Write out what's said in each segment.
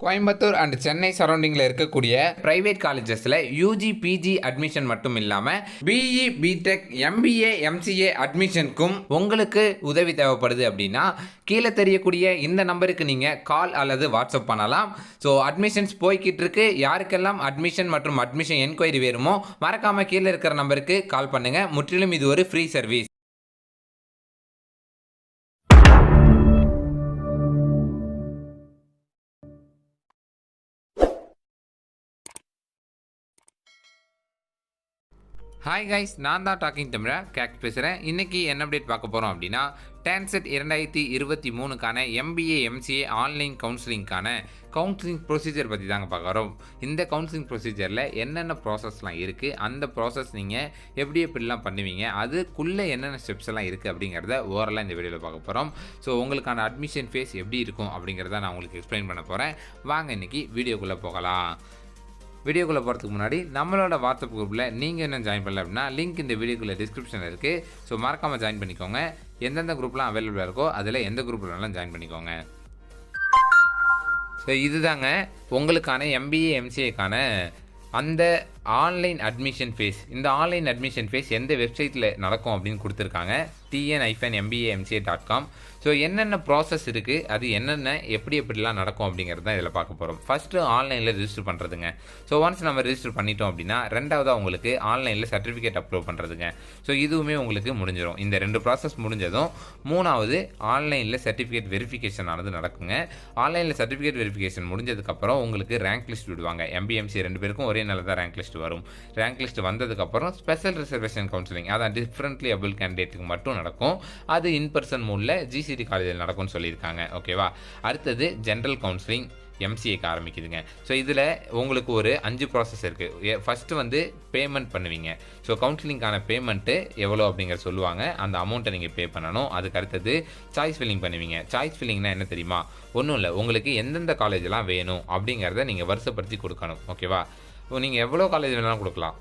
Coimbatore and Chennai சரௌண்டிங்கில் இருக்கக்கூடிய private காலேஜஸில் யூஜி பிஜி அட்மிஷன் மட்டும் இல்லாமல் பிஇ பிடெக் எம்பிஏ எம்சிஏ அட்மிஷனுக்கும் உங்களுக்கு உதவி தேவைப்படுது அப்படின்னா கீழே தெரியக்கூடிய இந்த நம்பருக்கு நீங்கள் கால் அல்லது வாட்ஸ்அப் பண்ணலாம். ஸோ அட்மிஷன்ஸ் போய்கிட்டு இருக்கு. யாருக்கெல்லாம் அட்மிஷன் மற்றும் அட்மிஷன் என்கொயரி வேணுமோ மறக்காமல் கீழே இருக்கிற நம்பருக்கு கால் பண்ணுங்கள். முற்றிலும் இது ஒரு ஃப்ரீ சர்வீஸ். ஹாய் கைஸ், நான் தான் டாக்கிங் தமிழா கேக் பேசுகிறேன். இன்றைக்கி என்ன அப்டேட் பார்க்க போகிறோம் அப்படின்னா டான்செட் 2023க்கான எம்பிஏ எம்சிஏ ஆன்லைன் கவுன்சிலிங்கான கவுன்சிலிங் ப்ரொசீஜர் பற்றி தாங்க பார்க்குறோம். இந்த கவுன்சிலிங் ப்ரொசீஜரில் என்னென்ன ப்ராசஸ்லாம் இருக்குது, அந்த ப்ராசஸ் நீங்கள் எப்படிலாம் பண்ணுவீங்க, அதுக்குள்ளே என்னென்ன ஸ்டெப்ஸ் எல்லாம் இருக்குது அப்படிங்கிறத ஓவராலாக இந்த வீடியோவில் பார்க்க போகிறோம். ஸோ உங்களுக்கான அட்மிஷன் ஃபேஸ் எப்படி இருக்கும் அப்படிங்கிறத நான் உங்களுக்கு எக்ஸ்பிளைன் பண்ண போகிறேன். வாங்க இன்றைக்கி வீடியோக்குள்ளே போகலாம். வீடியோக்குள்ளே போகிறதுக்கு முன்னாடி நம்மளோட வாட்ஸ்அப் குரூப்பில் நீங்கள் என்ன ஜாயின் பண்ணல அப்படின்னா லிங்க் இந்த வீடியோக்குள்ளே டிஸ்கிரிப்ஷனில் இருக்குது. ஸோ மறக்காமல் ஜாயின் பண்ணிக்கோங்க. எந்தெந்த குரூப்லாம் அவைலபிளாக இருக்கோ அதில் எந்த குரூப்லாம் ஜாயின் பண்ணிக்கோங்க. ஸோ இதுதாங்க உங்களுக்கான எம்பிஏ எம்சிஏக்கான அந்த ஆன்லைன் அட்மிஷன் ஃபேஸ். இந்த ஆன்லைன் அட்மிஷன் ஃபேஸ் எந்த வெப்சைட்டில் நடக்கும் அப்படின்னு கொடுத்துருக்காங்க, tn-mbamca.com. ஸோ என்னென்ன ப்ராசஸ் இருக்குது, அது என்னென்ன எப்படிலாம் நடக்கும் அப்படிங்கிறது தான் இதில் பார்க்க போகிறோம். ஃபஸ்ட்டு ஆன்லைனில் ரிஜிஸ்டர் பண்ணுறதுங்க. ஸோ ஒன்ஸ் நம்ம ரிஜிஸ்டர் பண்ணிட்டோம் அப்படின்னா ரெண்டாவதாக உங்களுக்கு ஆன்லைனில் சர்டிஃபிகேட் அப்லோட் பண்ணுறதுங்க. ஸோ இதுவுமே உங்களுக்கு முடிஞ்சிடும். இந்த ரெண்டு ப்ராசஸ் முடிஞ்சதும் மூணாவது ஆன்லைனில் சர்டிஃபிகேட் வெரிஃபிகேஷன் ஆனது நடக்குங்க. ஆன்லைனில் சர்டிஃபிகேட் வெரிஃபிகேஷன் முடிஞ்சதுக்கப்புறம் உங்களுக்கு ரேங்க் லிஸ்ட் விடுவாங்க. எம்பிஎம்சி ரெண்டு பேருக்கும் ஒரே நாளில் தான் ரேங்க் லிஸ்ட் வரும். ரேங்க் லிஸ்ட் வந்ததுக்கப்புறம் ஸ்பெஷல் ரிசர்வேஷன் கவுன்சிலிங், அதான் டிஃப்ரெண்ட்லி அபிள் கேண்டிடேட்டுக்கு மட்டும் நடக்கும். அது இன்பர்சன் மூடில் ஜிசிடி காலேஜில் நடக்கும்னு சொல்லியிருக்காங்க. ஓகேவா. அடுத்தது ஜென்ரல் கவுன்சிலிங் எம்சிஏக்கு ஆரம்பிக்குதுங்க. ஸோ இதில் உங்களுக்கு ஒரு 5 ப்ராசஸ் இருக்குது. ஃபஸ்ட்டு வந்து பேமெண்ட் பண்ணுவீங்க. ஸோ கவுன்சிலிங்கான பேமெண்ட்டு எவ்வளோ அப்படிங்கிற சொல்லுவாங்க. அந்த அமௌண்ட்டை நீங்கள் பே பண்ணணும். அதுக்கு அடுத்தது சாய்ஸ் ஃபில்லிங் பண்ணுவீங்க. சாய்ஸ் ஃபில்லிங்னா என்ன தெரியுமா? ஒன்றும் இல்லை, உங்களுக்கு எந்தெந்த காலேஜெலாம் வேணும் அப்படிங்கிறத நீங்கள் வருஷப்படுத்தி கொடுக்கணும். ஓகேவா. நீங்கள் எவ்வளோ காலேஜ் வேணாலும் கொடுக்கலாம்.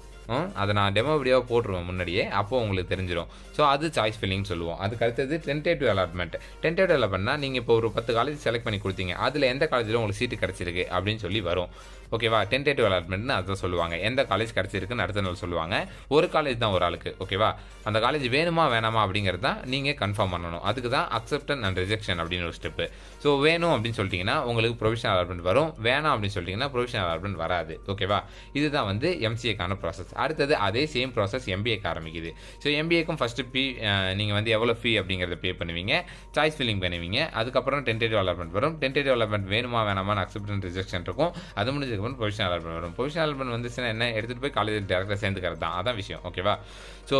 அதை நான் டெமோ வீடியோவை போட்டுருவேன் முன்னாடியே, அப்போது உங்களுக்கு தெரிஞ்சிடும். ஸோ அது சாய்ஸ் ஃபில்லிங் சொல்லுவோம். அதுக்கு அடுத்தது டென்டேட்டிவ் அலாட்மெண்ட். டென்டேட்டிவ் அலாட்மெண்ட்னா நீங்கள் இப்போ ஒரு 10 காலேஜ் செலக்ட் பண்ணி கொடுத்தீங்க, அதில் எந்த காலேஜில் உங்களுக்கு சீட்டு கிடச்சிருக்கு அப்படின்னு சொல்லி வரும். ஓகேவா. டென்டேட்டிவ் அலாட்மெண்ட்னு அதான் சொல்லுவாங்க. எந்த காலேஜ் கிடச்சிருக்குன்னு அடுத்த நாள் சொல்லுவாங்க. ஒரு காலேஜ் தான் ஒரு ஆளுக்கு. ஓகேவா. அந்த காலேஜ் வேணுமா வேணாமா அப்படிங்கிறது தான் நீங்கள் கன்ஃபார்ம் பண்ணணும். அதுக்கு தான் அக்செப்டன்ஸ் அண்ட் ரிஜெக்ஷன் அப்படின்னு ஒரு ஸ்டெப்பு. ஸோ வேணும் அப்படின்னு சொல்லிட்டீங்கன்னா உங்களுக்கு ப்ரொவிஷனல் அலாட்மெண்ட் வரும். வேணாம் அப்படின்னு சொல்லிட்டீங்கன்னா ப்ரொவிஷனல் அலாட்மெண்ட் வராது. ஓகேவா. இதுதான் வந்து எம்சிஏக்கான ப்ராசஸ். அடுத்தது அதே சேம் ப்ராசஸ் எம்பிஏக்கு ஆரம்பிக்குது. ஸோ எம்பிஏக்கும் ஃபஸ்ட்டு நீங்கள் வந்து எவ்வளோ ஃபீ அப்படிங்கிறத பே பண்ணுவீங்க. சாய்ஸ் ஃபில்லிங் பண்ணுவீங்க. அதுக்கப்புறம் டென்டேட்டிவ் அலாட்மெண்ட் வரும். டென்டேட்டிவ் அலாட்மெண்ட் வேணுமா வேணாமான்னு அக்செப்டன்ஸ் ரிஜெக்ஷன் இருக்கும். அது முடிஞ்சதுக்கப்புறம் ப்ரொவிஷனல் அலாட்மெண்ட் வரும். ப்ரொவிஷனல் அலாட்மெண்ட் வந்துச்சுன்னா என்ன, எடுத்துகிட்டு போய் காலேஜில் டேரக்டாக சேர்ந்துக்கிறது தான். அதான் விஷயம். ஓகேவா. ஸோ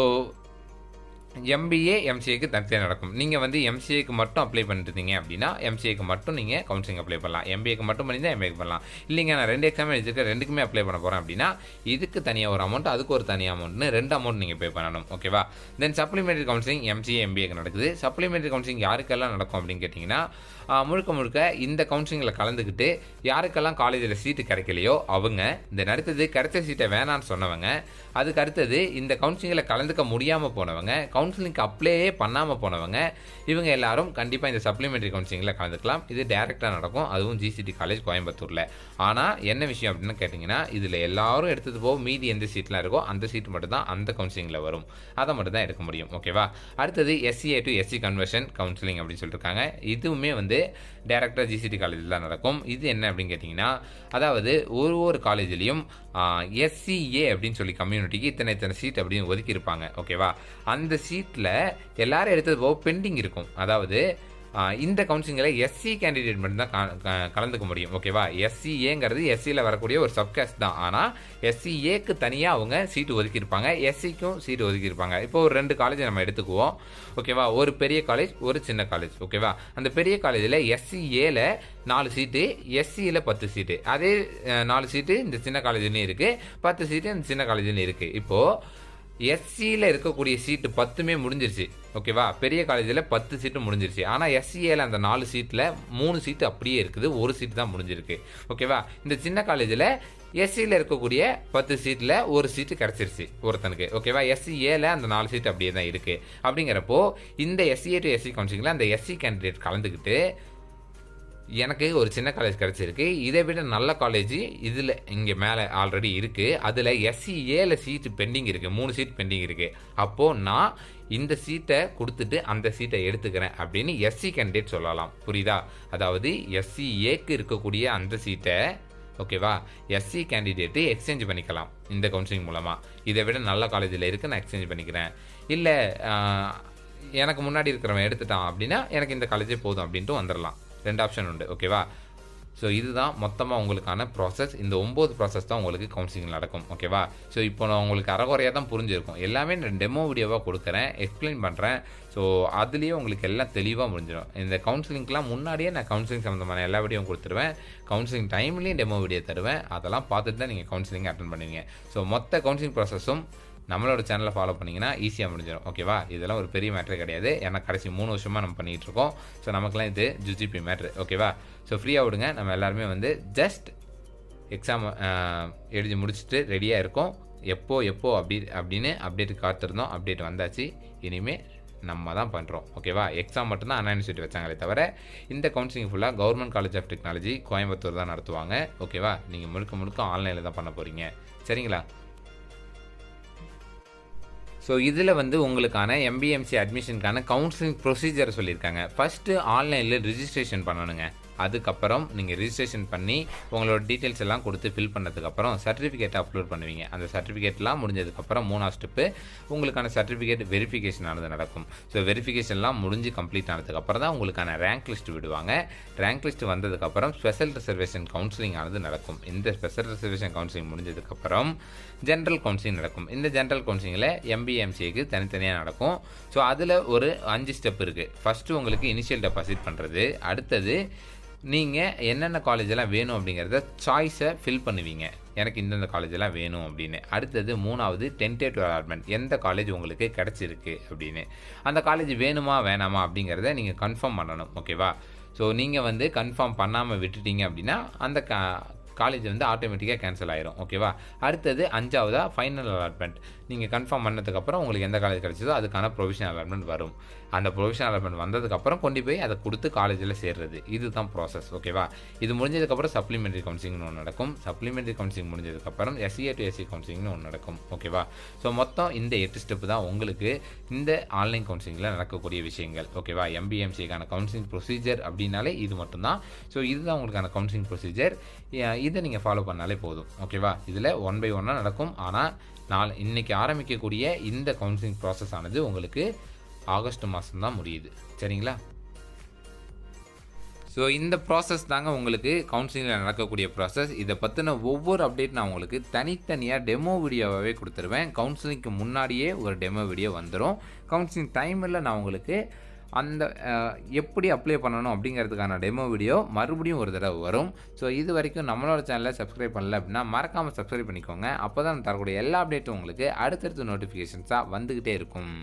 எம்பிஏ எம்சிஏக்கு தனியாக நடக்கும். நீங்கள் வந்து எம்சிஏக்கு மட்டும் அப்ளை பண்ணிருந்தீங்க அப்படின்னா எம்சிஏக்கு மட்டும் நீங்கள் கவுன்சிலிங் அப்ளை பண்ணலாம். எம்பிஏக்கு மட்டும் பண்ணி தான் எம்பிஏக்கு பண்ணலாம். இல்லைங்க நான் 2 எக்ஸாம் எழுதிருக்கேன், ரெண்டுக்குமே அப்ளை பண்ண போகிறேன் அப்படின்னா இதுக்கு தனியாக ஒரு அமௌண்ட், அதுக்கு ஒரு தனி அமௌண்ட்னு 2 அமௌண்ட் நீங்கள் பே பண்ணணும். ஓகேவா. தென் சப்ளிமெண்டரி கவுன்சிலிங் எம்சிஏ எம்பிஏக்கு நடக்குது. சப்ளிமெண்டரி கவுன்சிலிங் யாருக்கெல்லாம் நடக்கும் அப்படின்னு கேட்டிங்கன்னா முழுக்க இந்த கவுன்சிலிங்கில் கலந்துக்கிட்டு யாருக்கெல்லாம் காலேஜில் சீட்டு கிடைக்கலையோ அவங்க, இந்த அடுத்தது கிடைச்ச சீட்டை வேணான்னு சொன்னவங்க, அதுக்கு அடுத்தது இந்த கவுன்சிலிங்கில் கலந்துக்க முடியாமல் போனவங்க, கவுன்சிலிங்க்கு அப்ளையே பண்ணாமல் போனவங்க, இவங்க எல்லாரும் கண்டிப்பாக இந்த சப்ளிமெண்டரி கவுன்சிலிங்கில் கலந்துக்கலாம். இது டேரெக்டாக நடக்கும். அதுவும் ஜிசிடி காலேஜ் கோயம்புத்தூரில். ஆனால் என்ன விஷயம் அப்படின்னு கேட்டிங்கன்னா இதில் எல்லாரும் எடுத்தது போக மீதி எந்த சீட்லாம் இருக்கோ அந்த சீட் மட்டும் தான் அந்த கவுன்சிலிங்கில் வரும். அதை மட்டும் தான் எடுக்க முடியும். ஓகேவா. அடுத்தது SCA to SC conversion counselling அப்படின்னு சொல்லியிருக்காங்க. இதுவுமே வந்து டேரக்டாக ஜிசிடி காலேஜில் தான் நடக்கும். இது என்ன அப்படின்னு கேட்டிங்கன்னா அதாவது ஒரு காலேஜ்லேயும் எஸ்சிஏ அப்படின்னு சொல்லி கம்யூனிட்டிக்கு இத்தனை சீட் அப்படின்னு ஒதுக்கியிருப்பாங்க. ஓகேவா. அந்த சீட்டில் எல்லாரும் எடுத்தது போக பெண்டிங் இருக்கும். அதாவது இந்த கவுன்சிலிங்கில் எஸ்சி கேண்டிடேட் மட்டும்தான் கலந்துக்க முடியும். ஓகேவா. எஸ்சிஏங்கிறது எஸ்சியில் வரக்கூடிய ஒரு சப்காஸ்ட் தான். ஆனால் எஸ்சிஏக்கு தனியாக அவங்க சீட்டு ஒதுக்கியிருப்பாங்க, எஸ்சிக்கும் சீட்டு ஒதுக்கியிருப்பாங்க. இப்போ ஒரு 2 காலேஜ் நம்ம எடுத்துக்குவோம். ஓகேவா. ஒரு பெரிய காலேஜ், ஒரு சின்ன காலேஜ். ஓகேவா. அந்த பெரிய காலேஜில் எஸ்சிஏல 4 சீட்டு, எஸ்சியில் 10 சீட்டு. அதே 4 சீட்டு இந்த சின்ன காலேஜ்லேயும் இருக்குது, 10 சீட்டு இந்த சின்ன காலேஜ்லேயும் இருக்குது. இப்போது எஸ்சியில் இருக்கக்கூடிய சீட்டு 10மே முடிஞ்சிருச்சு. ஓகேவா. பெரிய காலேஜில் 10 சீட்டு முடிஞ்சிருச்சு. ஆனால் எஸ்சிஏல அந்த 4 சீட்டில் 3 சீட்டு அப்படியே இருக்குது, ஒரு சீட்டு தான் முடிஞ்சிருக்கு. ஓகேவா. இந்த சின்ன காலேஜில் எஸ்சியில் இருக்கக்கூடிய 10 சீட்டில் ஒரு சீட்டு கிடச்சிருச்சு ஒருத்தனுக்கு. ஓகேவா. எஸ்சிஏல அந்த 4 சீட்டு அப்படியே தான் இருக்குது. அப்படிங்கிறப்போ இந்த எஸ்சிஏ டு எஸ்சி கவுன்சிலிங்கில் அந்த எஸ்சி கேண்டிடேட் கலந்துக்கிட்டு எனக்கு ஒரு சின்ன காலேஜ் கிடச்சிருக்கு. இதை விட நல்ல காலேஜ் இதில் இங்கே மேலே ஆல்ரெடி இருக்குது. அதில் SC-Aல சீட்டு பெண்டிங் இருக்குது, 3 சீட் பெண்டிங் இருக்குது. அப்போது நான் இந்த சீட்டை கொடுத்துட்டு அந்த சீட்டை எடுத்துக்கிறேன் அப்படின்னு SC கேண்டிடேட் சொல்லலாம். புரியுதா? அதாவது SC-Aக்கு இருக்கக்கூடிய அந்த சீட்டை ஓகேவா, SC கேண்டிடேட்டு எக்ஸ்சேஞ்ச் பண்ணிக்கலாம் இந்த கவுன்சிலிங் மூலமாக. இதை விட நல்ல காலேஜில் இருக்குது, நான் எக்ஸ்சேஞ்ச் பண்ணிக்கிறேன். இல்லை எனக்கு முன்னாடி இருக்கிறவன் எடுத்துட்டான் அப்படின்னா எனக்கு இந்த காலேஜே போதும் அப்படின்ட்டு வந்துடலாம். 2 ஆப்ஷன் உண்டு. ஓகேவா? ஸோ இதுதான் மொத்தமாக உங்களுக்கான ப்ராசஸ். இந்த 9 ப்ராசஸ் தான் உங்களுக்கு கவுன்சிலிங் நடக்கும். ஓகேவா? ஸோ இப்போ நான் உங்களுக்கு அரைகுறையாக தான் புரிஞ்சிருக்கும். எல்லாமே நான் டெமோ வீடியோவாக கொடுக்குறேன், எக்ஸ்பிளைன் பண்ணுறேன். ஸோ அதுலேயே உங்களுக்கு எல்லாம் தெளிவாக முடிஞ்சிடும். இந்த கவுன்சிலிங்க்கெலாம் முன்னாடியே நான் கவுன்சிலிங் சம்மந்தமான எல்லா வீடியோவும் கொடுத்துருவேன். கவுன்சிலிங் டைம்லேயும் டெமோ வீடியோ தருவேன். அதெல்லாம் பார்த்துட்டு தான் நீங்கள் கவுன்சிலிங் அட்டன் பண்ணுவீங்க. ஸோ மொத்த கவுன்சிலிங் ப்ராசஸும் நம்மளோட சேனலை ஃபாலோ பண்ணிங்கன்னா ஈஸியாக முடிஞ்சிடும். ஓகேவா? இதெல்லாம் ஒரு பெரிய மேட்ரு கிடையாது. ஏன்னா கடைசி 3 வருஷமாக நம்ம பண்ணிகிட்டு இருக்கோம். ஸோ நமக்குலாம் இது ஜிஜிபி மேட்ரு. ஓகேவா? ஸோ ஃப்ரீயாக விடுங்க. நம்ம எல்லாருமே வந்து ஜஸ்ட் எக்ஸாம் எழுதி முடிச்சுட்டு ரெடியாக இருக்கோம். எப்போ அப்படின்னு அப்டேட் காத்திருந்தோம். அப்டேட் வந்தாச்சு. இனிமேல் நம்ம தான் பண்ணுறோம். ஓகேவா? எக்ஸாம் மட்டும்தான் அண்ணா யூனிவர்சிட்டி வச்சாங்களே தவிர இந்த கவுன்சிலிங் ஃபுல்லாக government college of technology Coimbatore தான் நடத்துவாங்க. ஓகேவா? நீங்கள் முழுக்க ஆன்லைனில் தான் பண்ண போகிறீங்க. சரிங்களா? ஸோ இதில் வந்து உங்களுக்கான MBMC அட்மிஷனுக்கான கவுன்சிலிங் ப்ரொசீஜர் சொல்லியிருக்காங்க. ஃபஸ்ட்டு ஆன்லைனில் ரிஜிஸ்ட்ரேஷன் பண்ணணுங்க. அதுக்கப்புறம் நீங்கள் ரிஜிஸ்ட்ரேஷன் பண்ணி உங்களோட டீட்டெயில்ஸ் எல்லாம் கொடுத்து ஃபில் பண்ணதுக்கப்புறம் சர்டிஃபிகேட் அப்லோட் பண்ணுவீங்க. அந்த சர்டிஃபிகேட்லாம் முடிஞ்சதுக்கப்புறம் 3ஆவது ஸ்டெப்பு உங்களுக்கான சர்டிஃபிகேட் வெரிஃபிகேஷன் ஆனது நடக்கும். ஸோ வெரிஃபிகேஷன்லாம் முடிஞ்சு கம்ப்ளீட் ஆனதுக்கப்புறம் தான் உங்களுக்கான ரேங்க் லிஸ்ட் விடுவாங்க. ரேங்க் லிஸ்ட் வந்ததுக்கப்புறம் ஸ்பெஷல் ரிசர்வேஷன் கவுன்சிலிங் ஆனது நடக்கும். இந்த ஸ்பெஷல் ரிசர்வேஷன் கவுன்சிலிங் முடிஞ்சதுக்கப்புறம் ஜென்ரல் கவுன்சிலிங் நடக்கும். இந்த ஜென்ரல் கவுன்சிலிங்கில் MBMCக்கு தனித்தனியாக நடக்கும். ஸோ அதில் ஒரு 5 ஸ்டெப் இருக்குது. ஃபஸ்ட்டு உங்களுக்கு இனிஷியல் டெபாசிட் பண்ணுறது. அடுத்தது நீங்கள் என்னென்ன காலேஜெல்லாம் வேணும் அப்படிங்கிறத சாய்ஸை ஃபில் பண்ணுவீங்க. எனக்கு இந்தந்த காலேஜெல்லாம் வேணும் அப்படின்னு. அடுத்தது 3வது டென்டேட்டிவ் அலாட்மெண்ட். எந்த காலேஜ் உங்களுக்கு கிடச்சிருக்கு அப்படின்னு. அந்த காலேஜ் வேணுமா வேணாமா அப்படிங்கிறத நீங்கள் கன்ஃபார்ம் பண்ணணும். ஓகேவா? ஸோ நீங்கள் வந்து கன்ஃபார்ம் பண்ணாமல் விட்டுட்டீங்க அப்படின்னா அந்த காலேஜ் வந்து ஆட்டோமேட்டிக்காக கேன்சல் ஆயிரும். ஓகேவா? அடுத்தது 5வதா ஃபைனல் அலாட்மெண்ட். நீங்கள் கன்ஃபார்ம் பண்ணதுக்கப்புறம் உங்களுக்கு எந்த காலேஜ் கிடச்சதோ அதுக்கான ப்ரொவிஷனல் அலாட்மெண்ட் வரும். அந்த ப்ரொவிஷனல் அலாட்மெண்ட் வந்ததுக்கப்புறம் கொண்டு போய் அதை கொடுத்து காலேஜில் சேர்றது. இதுதான் ப்ராசஸ். ஓகேவா? இது முடிஞ்சதுக்கப்புறம் சப்ளிமெண்ட்ரி கவுன்சிலிங்னு ஒன்று நடக்கும். சப்ளிமெண்ட்ரி கவுன்சிலிங் முடிஞ்சதுக்கப்புறம் SCA to SC கவுன்சிலிங்னு ஒன்று நடக்கும். ஓகேவா? ஸோ மொத்தம் இந்த 8 ஸ்டெப்பு தான் உங்களுக்கு இந்த ஆன்லைன் கவுன்சிலிங்கில் நடக்கக்கூடிய விஷயங்கள். ஓகேவா? MBMCக்கான கவுன்சிலிங் ப்ரொசீஜர் அப்படின்னாலே இது மட்டும்தான். ஸோ இதுதான் உங்களுக்கான கவுன்சிலிங் ப்ரொசீஜர். இதை நீங்கள் ஃபாலோ பண்ணாலே போதும். ஓகேவா? இதில் 1 by 1 நடக்கும். ஆனால் இன்னைக்கு ஆரம்பிக்கக்கூடிய இந்த கவுன்சிலிங் ப்ராசஸ் ஆனது உங்களுக்கு ஆகஸ்ட் மாதம் தான் முடியுது. சரிங்களா? ஸோ இந்த ப்ராசஸ் தாங்க உங்களுக்கு கவுன்சிலிங்கில் நடக்கக்கூடிய ப்ராசஸ். இதை பற்றின ஒவ்வொரு அப்டேட் நான் உங்களுக்கு தனித்தனியாக டெமோ வீடியோவாகவே கொடுத்துருவேன். கவுன்சிலிங்க்கு முன்னாடியே ஒரு டெமோ வீடியோ வந்துடும். கவுன்சிலிங் டைமில் நான் உங்களுக்கு அந்த எப்படி அப்ளை பண்ணணும் அப்படிங்கிறதுக்கான டெமோ வீடியோ மறுபடியும் ஒரு தடவை வரும். ஸோ இது வரைக்கும் நம்மளோட சேனலை சப்ஸ்கிரைப் பண்ணல அப்படின்னா மறக்காமல் சப்ஸ்கிரைப் பண்ணிக்கோங்க. அப்போ தான் தரக்கூடிய எல்லா அப்டேட்டும் உங்களுக்கு அடுத்தடுத்த நோட்டிஃபிகேஷன்ஸாக வந்துக்கிட்டே இருக்கும்.